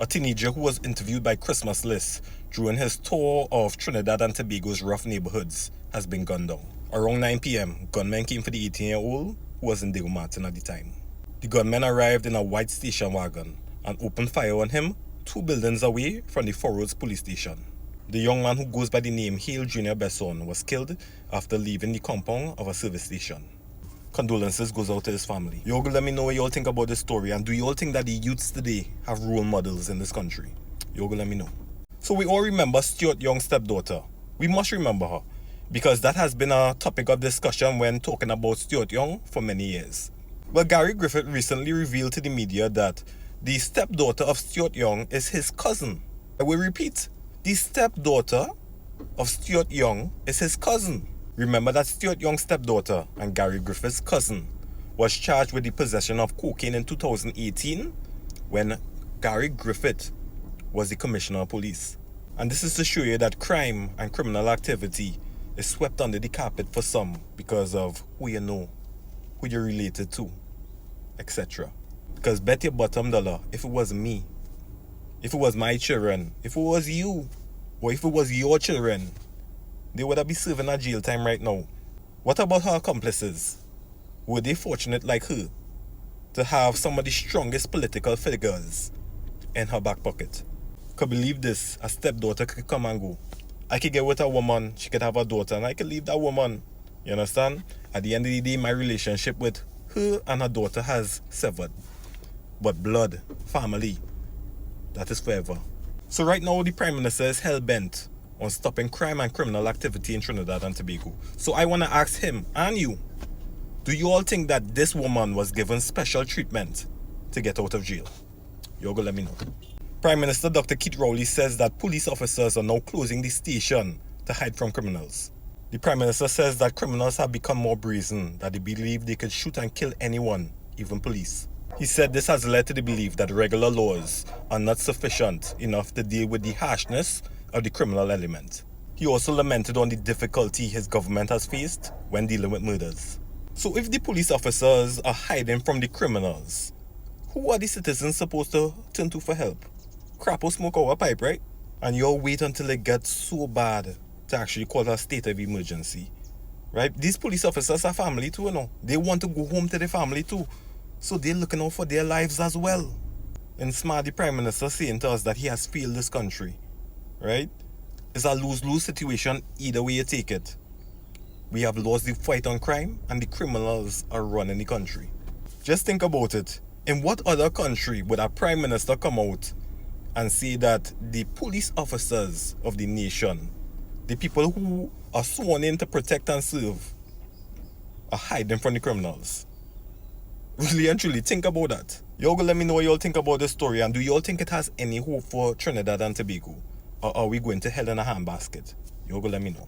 A teenager who was interviewed by Christmas List during his tour of Trinidad and Tobago's rough neighborhoods has been gunned down. Around 9 p.m., gunmen came for the 18-year-old who was in Diego Martin at the time. The gunmen arrived in a white station wagon and opened fire on him 2 buildings away from the Four Roads police station. The young man who goes by the name Hale Jr. Besson was killed after leaving the compound of a service station. Condolences goes out to his family. Y'all let me know what y'all think about this story, and do y'all think that the youths today have role models in this country? Y'all let me know. So we all remember Stuart Young's stepdaughter. We must remember her, because that has been a topic of discussion when talking about Stuart Young for many years. Well, Gary Griffith recently revealed to the media that the stepdaughter of Stuart Young is his cousin. I will repeat, the stepdaughter of Stuart Young is his cousin. Remember that Stuart Young's stepdaughter and Gary Griffith's cousin was charged with the possession of cocaine in 2018 when Gary Griffith was the commissioner of police. And this is to show you that crime and criminal activity is swept under the carpet for some because of who you know, who you're related to, etc. Because bet your bottom dollar, if it was me, if it was my children, if it was you, or if it was your children, they would have been serving a jail time right now. What about her accomplices? Were they fortunate like her to have some of the strongest political figures in her back pocket? Could believe this, a stepdaughter could come and go. I could get with a woman, she could have a daughter, and I could leave that woman. You understand? At the end of the day, my relationship with her and her daughter has severed. But blood, family, that is forever. So right now, the Prime Minister is hell-bent on stopping crime and criminal activity in Trinidad and Tobago. So I want to ask him and you, do you all think that this woman was given special treatment to get out of jail? Y'all go let me know. Prime Minister Dr. Keith Rowley says that police officers are now closing the station to hide from criminals. The Prime Minister says that criminals have become more brazen, that they believe they could shoot and kill anyone, even police. He said this has led to the belief that regular laws are not sufficient enough to deal with the harshness of the criminal element. He also lamented on the difficulty his government has faced when dealing with murders. So if the police officers are hiding from the criminals, who are the citizens supposed to turn to for help? Crap or smoke out a pipe, right? And you'll wait until it gets so bad to actually call a state of emergency, right? These police officers are family too, you know. They want to go home to their family too. So they're looking out for their lives as well. And smart, the Prime Minister saying to us that he has failed this country, right? It's a lose-lose situation either way you take it. We have lost the fight on crime and the criminals are running the country. Just think about it. In what other country would a Prime Minister come out and say that the police officers of the nation, the people who are sworn in to protect and serve, are hiding from the criminals? Really and truly, think about that. Y'all go let me know what y'all think about this story, and do y'all think it has any hope for Trinidad and Tobago? Or are we going to hell in a handbasket? Y'all go let me know.